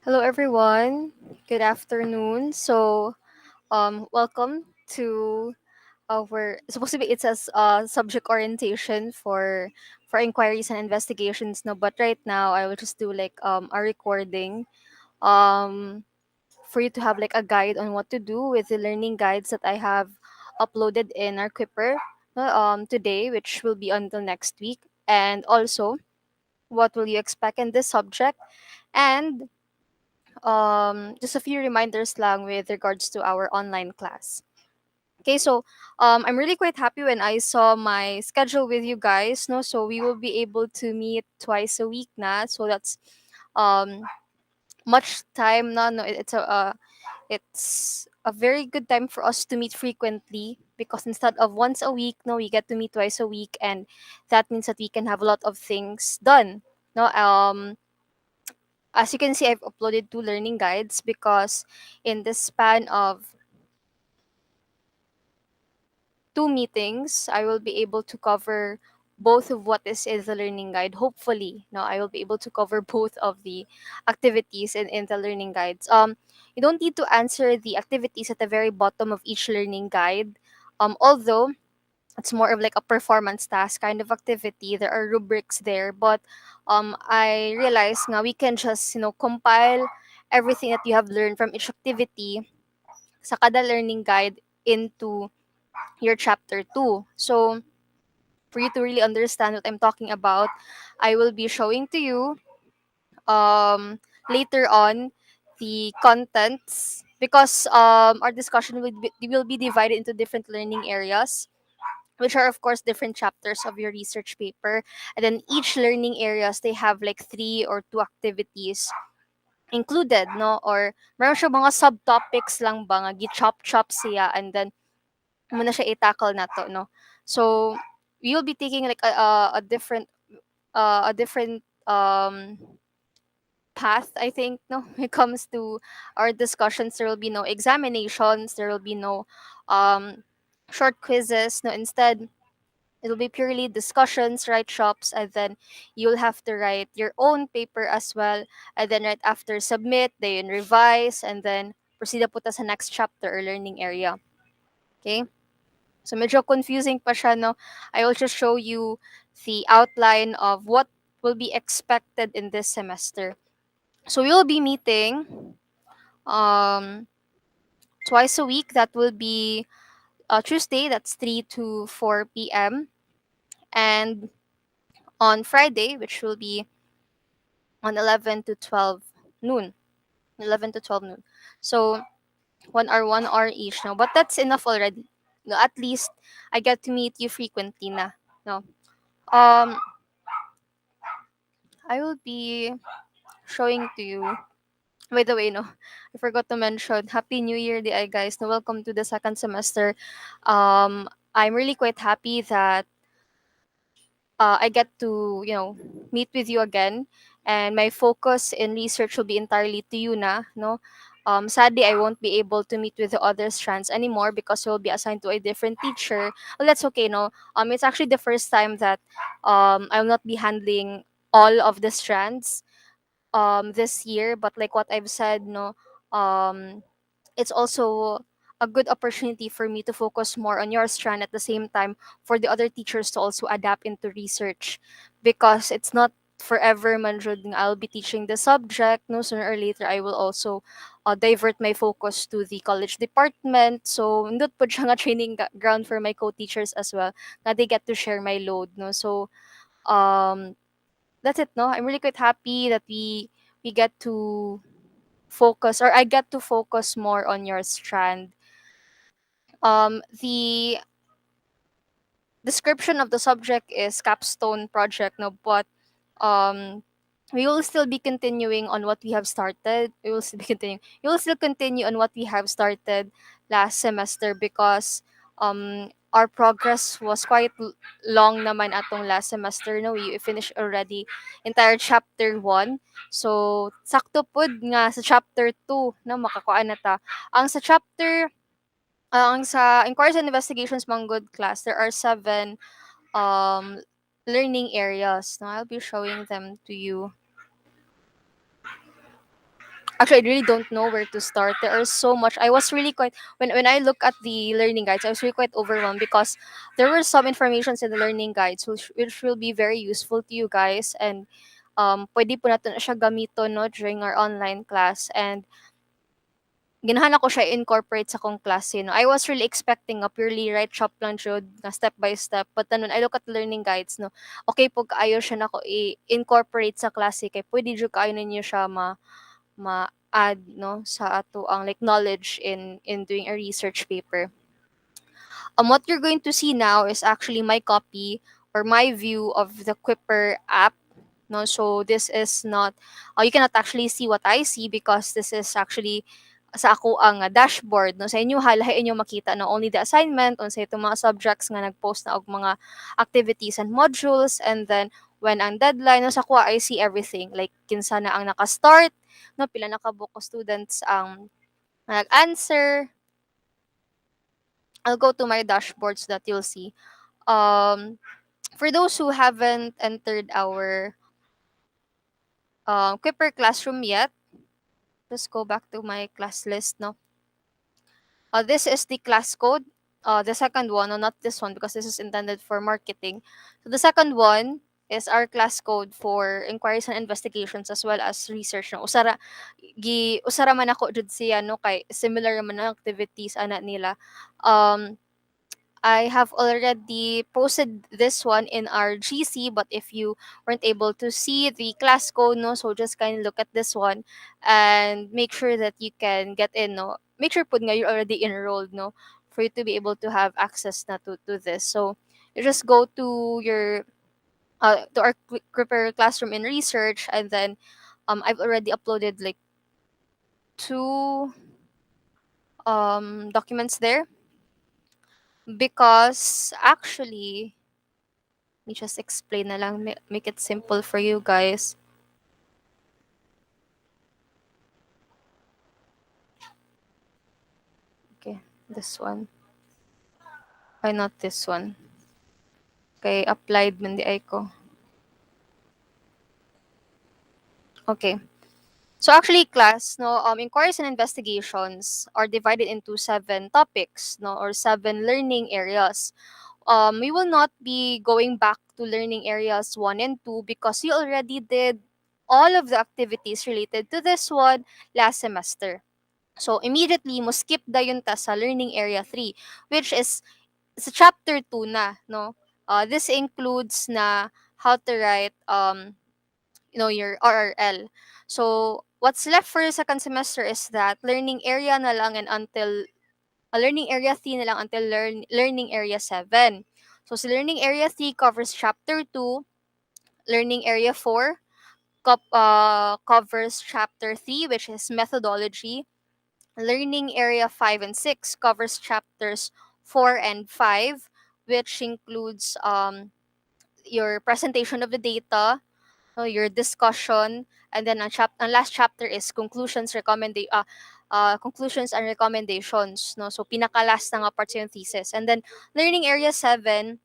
Hello, everyone. Good afternoon. Welcome to our supposed to be it says subject orientation for inquiries and investigations. No, but right now I will just do like a recording um for you to have like a guide on what to do with the learning guides that I have uploaded in our Quipper today, which will be until next week, and also what will you expect in this subject and just a few reminders lang with regards to our online class. Okay, I'm really quite happy when I saw my schedule with you guys, no? So we will be able to meet twice a week na. So that's um much time na, no? It's a very good time for us to meet frequently because instead of once a week, no, we get to meet twice a week, and that means that we can have a lot of things done. No, as you can see, I've uploaded two learning guides because in the span of two meetings, I will be able to cover both of what is in the learning guide. Hopefully, no, I will be able to cover both of the activities in the learning guides. You don't need to answer the activities at the very bottom of each learning guide. Although it's more of like a performance task kind of activity. There are rubrics there, but I realize now we can just compile everything that you have learned from each activity sa kada learning guide into your chapter 2. So for you to really understand what I'm talking about, I will be showing to you later on the contents because our discussion will be divided into different learning areas, which are of course different chapters of your research paper, and then each learning areas they have like three or two activities included, no, or meron siya mga subtopics lang ba nga gi-chop-chop siya, and then mo na siya i-tackle na to, no. So we will be taking like a different path, I think, no. When it comes to our discussions, there will be no examinations, there will be no um short quizzes, no. Instead, it'll be purely discussions, write shops, and then you'll have to write your own paper as well. And then right after submit, then revise, and then proceed na po ta sa next chapter or learning area. Okay? So medyo confusing pa siya, no? I will just show you the outline of what will be expected in this semester. So we will be meeting um, twice a week. That will be Tuesday, that's 3 to 4 p.m. And on Friday, which will be on 11 to 12 noon. 11 to 12 noon. So 1 hour each. No, but that's enough already. No, at least I get to meet you frequently na. No. Um, I will be showing to you. By the way, no, I forgot to mention Happy New Year, di ay guys. No, welcome to the second semester. I'm really quite happy that I get to, meet with you again. And my focus in research will be entirely to you na, no? Sadly, I won't be able to meet with the other strands anymore because you'll be assigned to a different teacher. Well, that's okay, no? It's actually the first time that I will not be handling all of the strands this year, but like what I've said, no, um it's also a good opportunity for me to focus more on your strand at the same time for the other teachers to also adapt into research, because it's not forever man jud nga I'll be teaching the subject. No, sooner or later I will also divert my focus to the college department. So ndot po siya nga training ground for my co-teachers as well, na they get to share my load, no. So um that's it, no. I'm really quite happy that we get to focus, or I get to focus more on your strand. The description of the subject is capstone project, no, but um we will still be continuing on what we have started. We will still be continuing. We will still continue on what we have started last semester because our progress was quite long naman atong last semester, no. We finished already entire chapter 1. So sakto pud nga sa chapter 2 na makakuha na ta. Ang sa chapter ang sa inquiries and investigations manggod class, there are 7 um learning areas. Now I'll be showing them to you. Actually, I really don't know where to start. There are so much. I was really quite when I look at the learning guides, I was really quite overwhelmed because there were some informations in the learning guides which will be very useful to you guys, and pwede po natin siya gamiton no during our online class, and ginahan ko siya incorporate sa kong klase no. I was really expecting a purely right shop lang jud na step by step, but then when I look at the learning guides no, okay po kaayo siya nako i-incorporate sa klase kay pwede jud kaayo ninyo siya ma-add no sa ato ang like knowledge in doing a research paper. What you're going to see now is actually my copy or my view of the Quipper app. No, so this is not. You cannot actually see what I see because this is actually sa ako ang dashboard no sa inyo halahay inyo makita no only the assignment on sa itong mga subjects nga nagpost na og mga activities and modules, and then when ang deadline no sa kuha I see everything like kinsa na ang naka-start no pila na ka buko students ang nag-answer. I'll go to my dashboard so that you'll see. Um, for those who haven't entered our Quipper classroom yet, let's go back to my class list. No, this is the class code. The second one, no, not this one because this is intended for marketing. So the second one is our class code for inquiries and investigations as well as research. No, usara man ako jud siya no kay similar man ang activities ana nila. Um, I have already posted this one in our GC, but if you weren't able to see the class code, no, so just kind of look at this one and make sure that you can get in, no. Make sure put nga you're already enrolled, no, for you to be able to have access na to this. So you just go to your to our Prepare Classroom in Research, and then I've already uploaded like two documents there because actually let me just explain na lang, make it simple for you guys. Okay, this one. Why not this one? Okay, applied man di ay ko. Okay. So actually, class, no, inquiries and investigations are divided into 7 topics, no, or 7 learning areas. We will not be going back to learning areas 1 and 2 because we already did all of the activities related to this one last semester. So immediately mo skip dayon ta sa learning area 3, which is sa chapter 2 na, no? This includes na how to write your RRL. So what's left for the second semester is that learning area na lang and until learning area 3 na lang until learning area 7. So si learning area 3 covers chapter 2, learning area 4 covers chapter 3 which is methodology. Learning area 5 and 6 covers chapters 4 and 5, which includes your presentation of the data, your discussion, and then ang last chapter is conclusions and recommendations. No? So pinaka-last na nga part sa yung thesis. And then learning area 7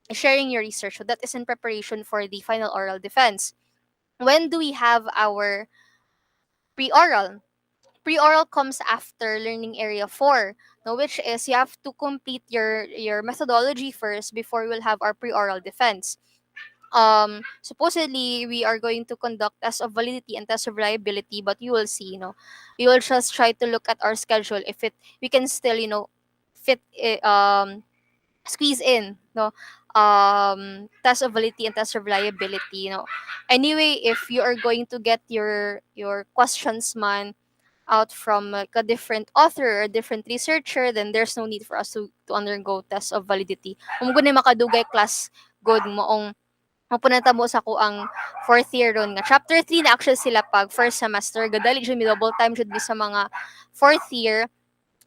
is sharing your research. So that is in preparation for the final oral defense. When do we have our pre-oral? Pre-oral comes after learning area 4, no, which is you have to complete your methodology first before we'll have our pre-oral defense. Supposedly we are going to conduct tests of validity and tests of reliability, but you will see, we will just try to look at our schedule if we can still, fit squeeze in, test of validity and test of reliability, anyway. If you are going to get your questions man out from like a different author or a different researcher, then there's no need for us to undergo test of validity. Kung guni makadugay class good moong mapunanta mo sa ko ang fourth year ron nga chapter 3 na actually sila pag first semester gadali jud mi double time jud mi sa mga fourth year,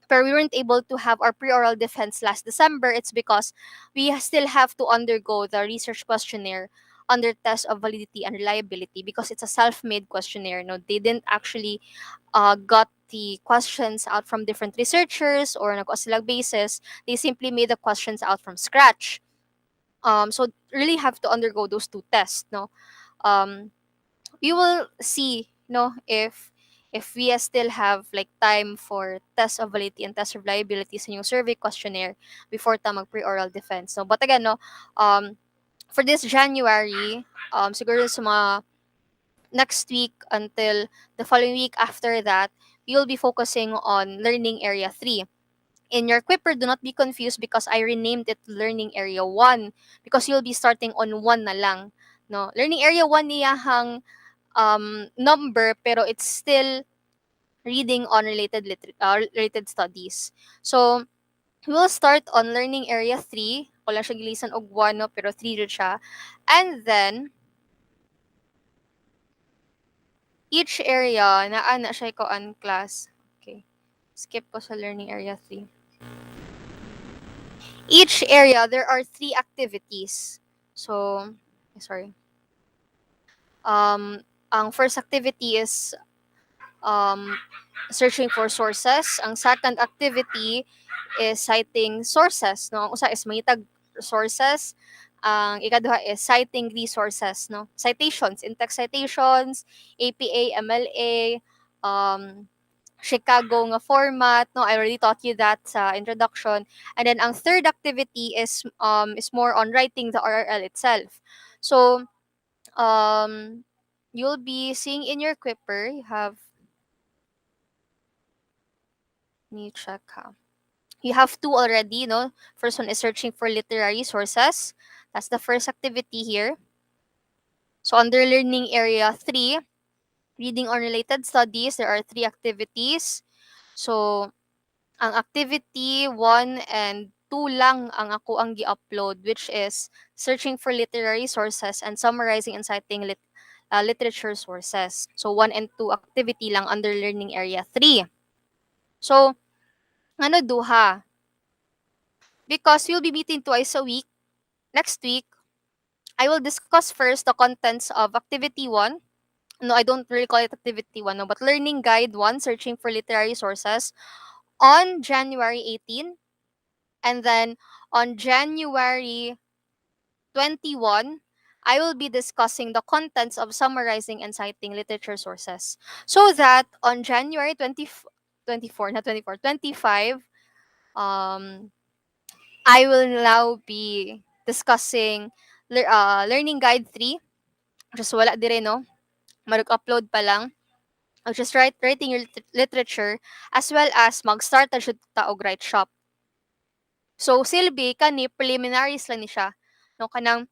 pero we weren't able to have our pre-oral defense last December. It's because we still have to undergo the research questionnaire under test of validity and reliability because it's a self-made questionnaire. No, they didn't actually got the questions out from different researchers or nag-silag basis. They simply made the questions out from scratch. So really have to undergo those 2 tests. No, we will see. No, if if we still have like time for test of validity and test of reliability sa yung survey questionnaire before ta mag pre-oral defense. So, but again, no, for this January, siguro sa mga next week until the following week after that, you'll be focusing on learning area 3. In your Quipper, do not be confused because I renamed it learning area 1 because you'll be starting on 1 na lang. No, learning area 1 niyahang number pero it's still reading on related studies. So, we'll start on learning area 3. Wala siya gilisan og 1 no, pero 3 jud siya. And then each area naa na siya ko on class. Okay. Skip ko sa learning area 3. Each area there are 3 activities. So, sorry. Ang first activity is um, searching for sources. Ang second activity is citing sources. No? Ang usa is mangitag sources. Ang ikaduha is citing resources. No? Citations, in-text citations, APA, MLA, um, Chicago nga format. No? I already taught you that sa introduction. And then ang third activity is more on writing the RRL itself. So, you'll be seeing in your Quipper, you have me check ha. You have two already, no? First one is searching for literary sources. That's the first activity here. So under learning area 3, reading on related studies, there are 3 activities. So ang activity 1 and 2 lang ang ako ang gi-upload, which is searching for literary sources and summarizing and citing literature sources. So 1 and 2 activity lang under learning area 3. So ano duha? Because you'll be meeting twice a week. Next week, I will discuss first the contents of activity 1. No, I don't really call it activity 1, no, but learning guide 1, searching for literary sources on January 18. And then on January 21, I will be discussing the contents of summarizing and citing literature sources. So that on January 24, not 24, 25, um, I will now be discussing Learning Guide 3. Just wala dire, no? Mag-upload pa lang. I'll just writing your literature as well as mag-start na siya ta og write shop. So, silbi, kani, preliminaries lang ni siya. No, kanang,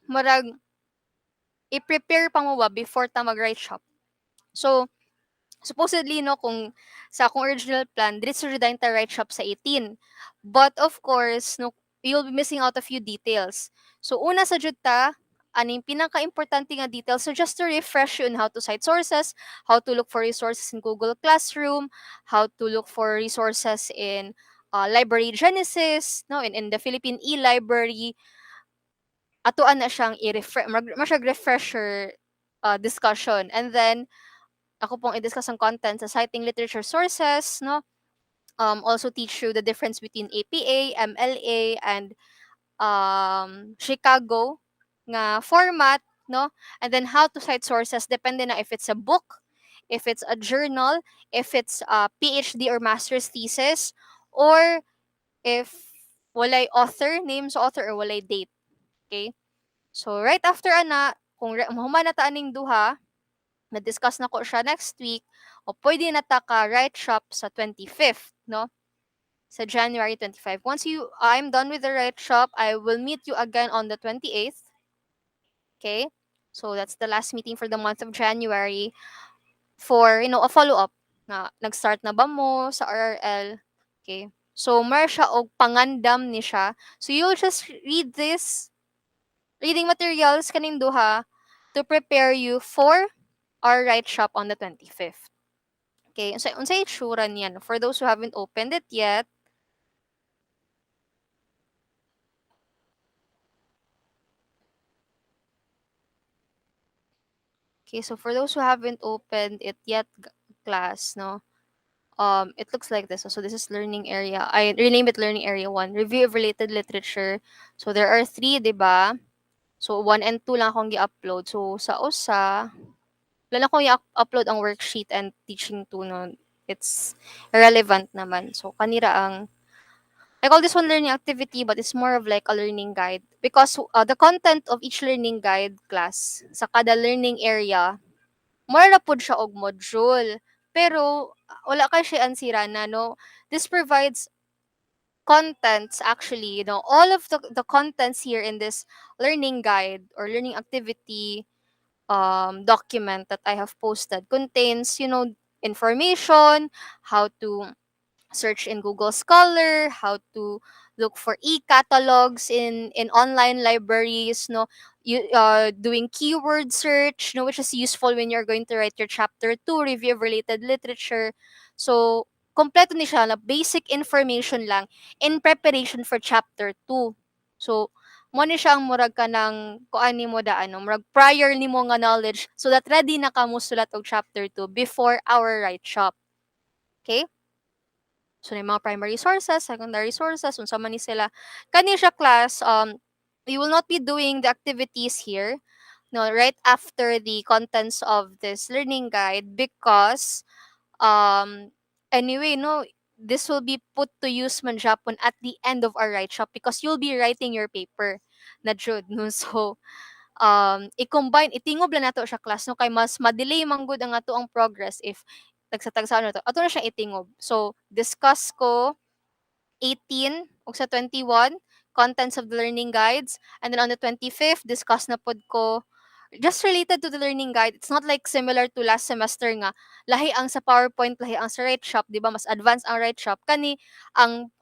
marag, i-prepare pa mo ba before ta mag-write shop. So, supposedly, no, kung sa akong original plan, diretso jud ta write shop sa 18. But of course, no, you'll be missing out a few details. So, una sa jud ta, aning pinaka-importante nga details. So, just to refresh you on how to cite sources, how to look for resources in Google Classroom, how to look for resources in Library Genesis, no, in the Philippine e-library, atuan na siyang refresher discussion. And then, ako pong i-discuss ang content sa citing literature sources, no? Also teach you the difference between APA, MLA, and Chicago nga format, no? And then how to cite sources depende na if it's a book, if it's a journal, if it's a PhD or master's thesis, or if walay author, name sa author, or walay date. Okay? So, right after ana, kung mahuman na ta aning duha, na-discuss na ko siya next week, o pwede na ta ka write shop sa 25th, no? Sa January 25. Once I'm done with the write shop, I will meet you again on the 28th. Okay? So that's the last meeting for the month of January for, a follow-up. Na, nag-start na ba mo sa RRL? Okay. So, mer siya og pangandam ni siya. So, you'll just read this reading materials kaning duha to prepare you for our write shop on the 25th. Okay, unsay itsura niyan for those who haven't opened it yet. Okay, so for those who haven't opened it yet, class, no, it looks like this. So this is learning area. I rename it learning area 1. Review of related literature. So there are 3, 'di ba? So 1 and 2 lang akong gi-upload. So sa usa, Lalo kung i-upload ang worksheet and teaching tool, no, it's irrelevant naman. So, kanira ang, I call this one learning activity, but it's more of like a learning guide. Because the content of each learning guide class, sa kada learning area, more na pod siya og module. Pero, wala kay siya ansira na, no? This provides contents actually, all of the contents here in this learning guide or learning activity document that I have posted contains, information, how to search in Google Scholar, how to look for e-catalogs in online libraries, no, you doing keyword search, no, which is useful when you're going to write your chapter 2 review of related literature. So, kompleto ni siya na basic information lang in preparation for chapter 2. So, mo ni siya ang murag ka ng kuan nimo daan, no, murag prior nimo nga knowledge so that ready na ka mo sulat og chapter 2 before our write shop. Okay? So, na mga primary sources, secondary sources, unsa man ni sila. Kani siya class, we will not be doing the activities here, no, right after the contents of this learning guide because, anyway, no, this will be put to use man Japon at the end of our write shop because you'll be writing your paper na jud, no. So, i-combine, itingob lang nato siya class, no, kay mas ma-delay man gud ang ato ang progress if tagsa-tagsa ano to. Ato na siya itingob. So, discuss ko 18 ug sa 21 contents of the learning guides, and then on the 25th discuss na pod ko just related to the learning guide. It's not like similar to last semester nga lahi ang sa PowerPoint, lahi ang sa Write Shop, di ba? Mas advanced ang Write Shop. Kani ang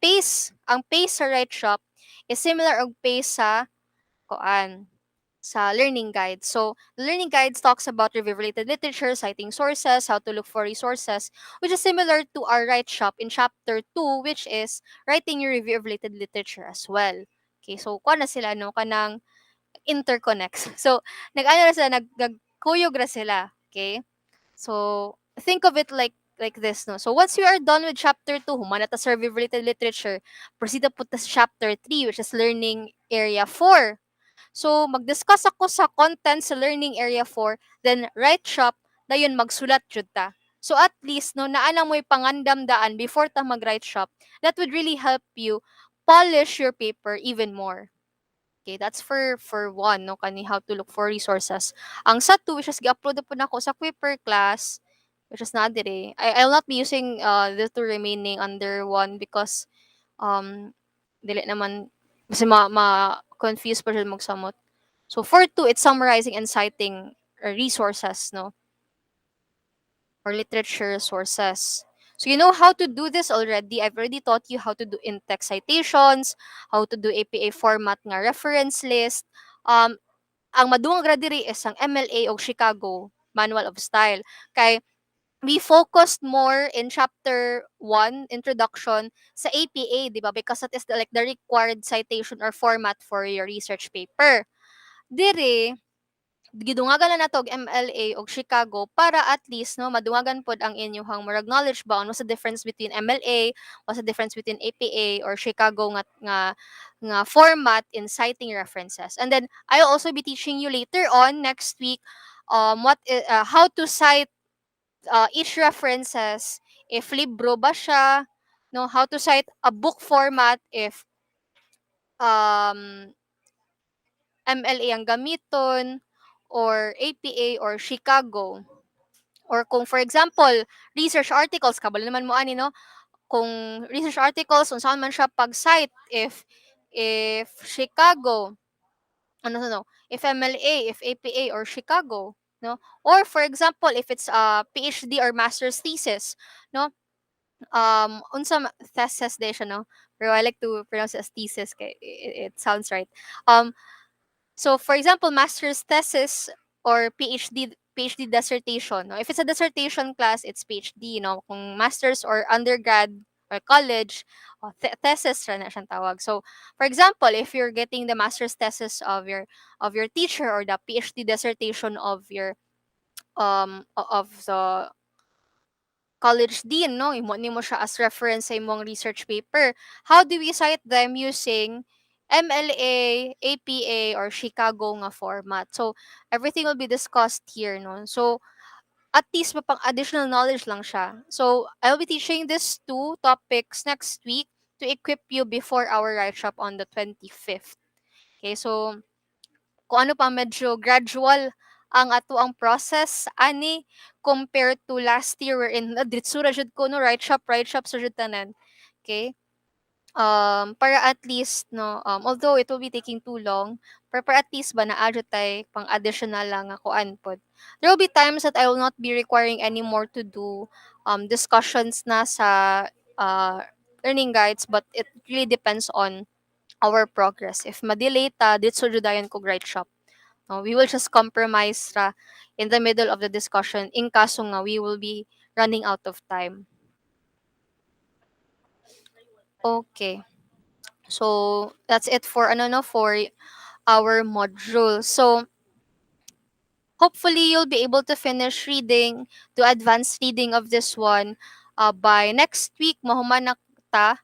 pace sa Write Shop is similar og pace sa koan sa learning guide. So, the learning guides talks about review-related literature, citing sources, how to look for resources, which is similar to our Write Shop in chapter 2, which is writing your review of related literature as well. Okay, so kuha na sila, no, kanang interconnects. So, nag-ano na sila, nag-kuyog na sila. Okay? So, think of it like this, no? So, once you are done with chapter 2, humana ta sa review-related literature, proceed to put sa chapter 3, which is learning area 4. So, mag-discuss ako sa content sa learning area 4, then write shop, dayon magsulat jud ta. So, at least, no, naanang mo'y pangandamdaan before ta mag-write shop, that would really help you polish your paper even more. Okay, that's for one, no, kani how to look for resources. Ang sa two, which is gi-upload na po na ako sa Quiper class, which is na dire. I'll not be using the two remaining under one because dili naman kasi confuse pa siya magsamot. So for two, it's summarizing and citing resources, no, or literature sources. So you know how to do this already. I've already taught you how to do in-text citations, how to do APA format nga reference list. Ang maduong gra diri is ang MLA o Chicago Manual of Style. Kay we focused more in chapter 1, introduction, sa APA, di ba? Because that is the required citation or format for your research paper. Dire, gidungagan na nato og MLA og Chicago para at least, no, madungagan pod ang inyong murag knowledge bound. What's the difference between MLA, what's the difference between APA or Chicago nga format in citing references. And then I'll also be teaching you later on next week how to cite each references if libro ba siya, no, how to cite a book format if um MLA ang gamiton or APA or Chicago. Or kung for example, research articles, kabalo naman mo ani, no? Kung research articles, unsaon man siya pag-cite if Chicago, if MLA, if APA or Chicago, no? Or for example, if it's a PhD or master's thesis, no? Thesis din siya, no? Pero I like to pronounce it as thesis kay it sounds right. So for example, master's thesis or PhD dissertation. No? If it's a dissertation class, it's PhD. No? Kung master's or undergrad or college, thesis na siyang tawag. So for example, if you're getting the master's thesis of your teacher or the PhD dissertation of your of the college dean, no, imo nimo siya as reference sa imong research paper. How do we cite them using MLA, APA, or Chicago nga format. So, everything will be discussed here, no? So, at least mapang additional knowledge lang siya. So, I'll be teaching these two topics next week to equip you before our write shop on the 25th. Okay, so kung ano pa medyo gradual ang ato ang process ani compared to last year wherein ditsura jud ko no write shop sa jud tanan. Okay? Para at least no although it will be taking too long para at least ba naadyo tay pang additional lang ako pod. There will be times that I will not be requiring anymore to do discussions na sa uh, learning guides, but it really depends on our progress. If madelay ta dito judayan ko write shop, no, we will just compromise ra in the middle of the discussion in kaso nga we will be running out of time. Okay. So that's it for ano no for our module. So hopefully you'll be able to finish reading to advanced reading of this one by next week mahuman na ta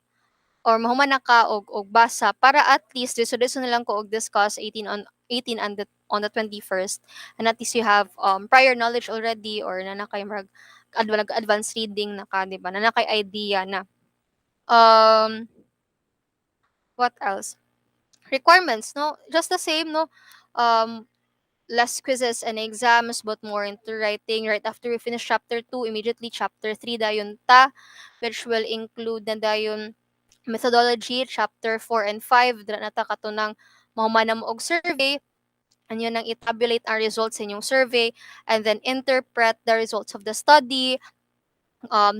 or mahuman na ka og basa para at least diso na lang ko og discuss 18 on the 21st, and at least you have prior knowledge already or na kay mag advanced reading na ka, di ba, na kay idea na um what else, requirements, no, just the same, no, um less quizzes and exams but more into writing. Right after we finish chapter 2, immediately chapter 3 dayon ta, which will include na dayon methodology. Chapter 4 and 5 dira na ta katunang mahuman mo og survey, and yun ang itabulate ang results sa inyong survey, and then interpret the results of the study,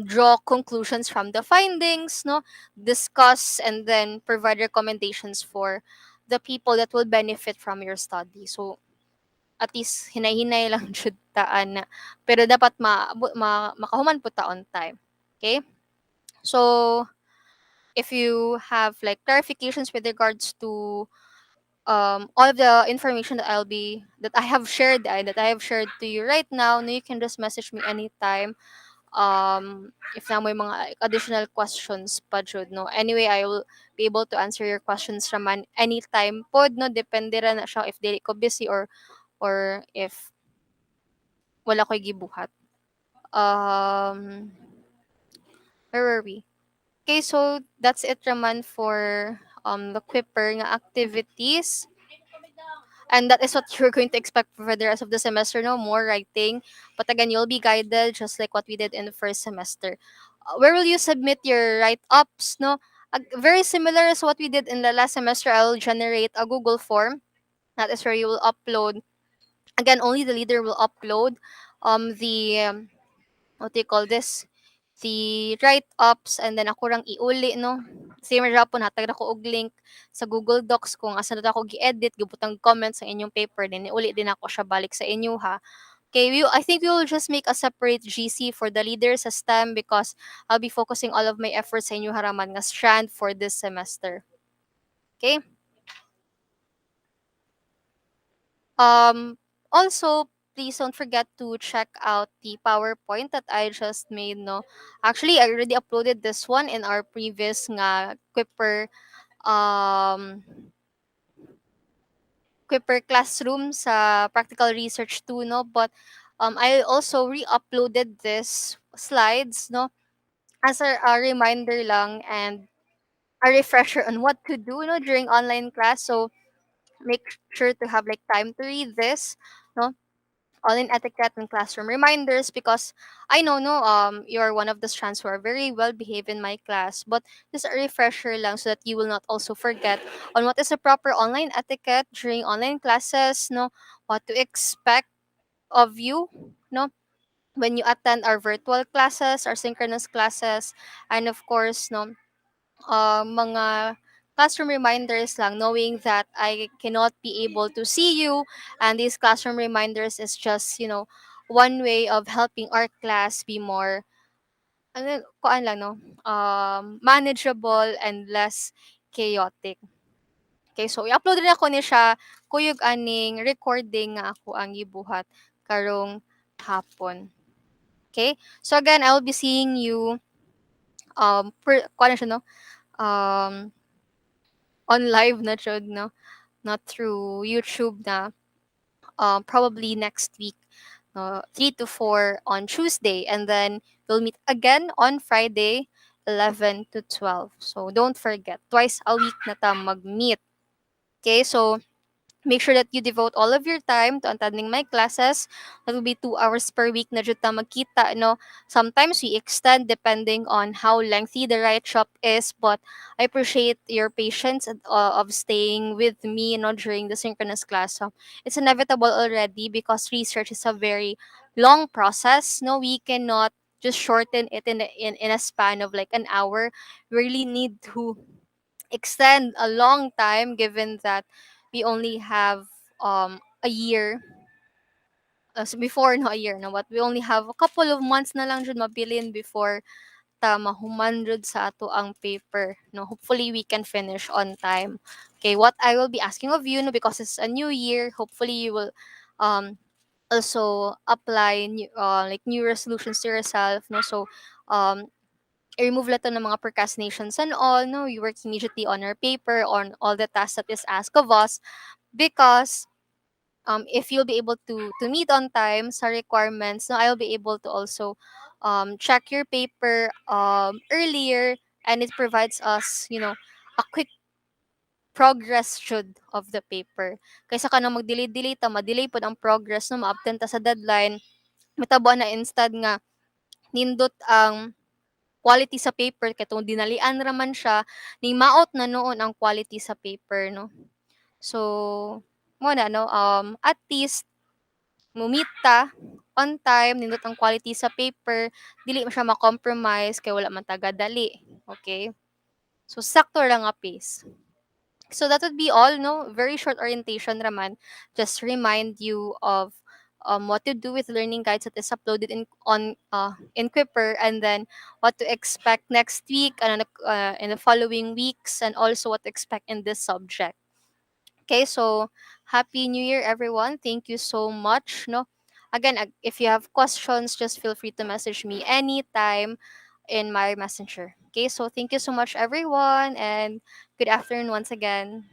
draw conclusions from the findings, no, discuss and then provide recommendations for the people that will benefit from your study. So at least hinay-hinay lang jud taan na pero dapat makahuman po ta on time. Okay? So if you have like clarifications with regards to all of the information that I have shared to you right now, no, you can just message me anytime. If na may mga additional questions pa jud, no, anyway I will be able to answer your questions raman anytime pod, no, depende ra na siya if dili ko busy or if wala ko'y gibuhat. Um, where were we? Okay, so that's it raman for the Quipper nga activities. And that is what you're going to expect for the rest of the semester, no more writing. But again, you'll be guided just like what we did in the first semester. Where will you submit your write-ups, no? Very similar as what we did in the last semester. I will generate a Google form. That is where you will upload. Again, only the leader will upload the what do you call this, the write-ups, and then ako rang iuli, no, same ra po hatag na ko og link sa Google Docs kung asa na ako gi-edit gibutang comments sa inyong paper, then iuli din ako siya balik sa inyo, ha. Okay, I think we will just make a separate GC for the leaders sa STEM because I'll be focusing all of my efforts sa inyo haraman nga strand for this semester. Okay? Also, please don't forget to check out the PowerPoint that I just made, no. Actually, I already uploaded this one in our previous nga um Quipper classroom sa practical research 2, no, but I also re-uploaded this slides, no, as a reminder lang and a refresher on what to do, no, during online class. So make sure to have like time to read this, no, online etiquette and classroom reminders, because I know, no, you're one of the strands who are very well behaved in my class, but just a refresher lang so that you will not also forget on what is the proper online etiquette during online classes, no, what to expect of you, no, when you attend our virtual classes, our synchronous classes, and of course, no, mga classroom reminders lang, knowing that I cannot be able to see you, and these classroom reminders is just, one way of helping our class be more kuan lang, no, manageable and less chaotic. Okay, so i-upload rin ako ni siya kuyog aning recording nga ako ang gibuhat karong hapon. Okay, so again, I will be seeing you kuan na siya, no, um on live na jud, no, not through YouTube na, probably next week, 3 to 4 on Tuesday, and then we'll meet again on Friday, 11 to 12. So don't forget, twice a week na ta mag-meet. Okay, so make sure that you devote all of your time to attending my classes. That will be 2 hours per week na jud ta magkita, no? Sometimes we extend depending on how lengthy the ride shop is, but I appreciate your patience of staying with me, during the synchronous class. So it's inevitable already because research is a very long process. No, we cannot just shorten it in a span of like an hour. We really need to extend a long time given that we only have a year, so before, no, a year, no, but we only have a couple of months na lang jud mabilin before ta mahuman jud sa ato ang paper, no. Hopefully we can finish on time. Okay, what I will be asking of you, no, because it's a new year, hopefully you will um also apply like new resolutions to yourself, no. So um i-remove lahat ng mga procrastinations and all, no. We work immediately on our paper, on all the tasks that is asked of us, because if you'll be able to meet on time sa requirements, no, I'll be able to also check your paper earlier, and it provides us, a quick progress should of the paper. Kaysa ka na mag-delay-delay ta, ma-delay po ang progress, no, ma-absent ta sa deadline, matabo na instead nga nindot ang quality sa paper katong dinalian raman siya, ni maot na noon ang quality sa paper, no. So mo na, no, at least mumit ta on time, nindot ang quality sa paper, dili mo siya ma-compromise kay wala man taga-dali, okay? So sakto ra nga pace. So that would be all, no? Very short orientation raman. Just remind you of what to do with learning guides that is uploaded in Quipper, and then what to expect next week and in the following weeks, and also what to expect in this subject. Okay, so happy new year everyone. Thank you so much, no. Again, if you have questions, just feel free to message me anytime in my messenger. Okay, so thank you so much everyone, and good afternoon once again.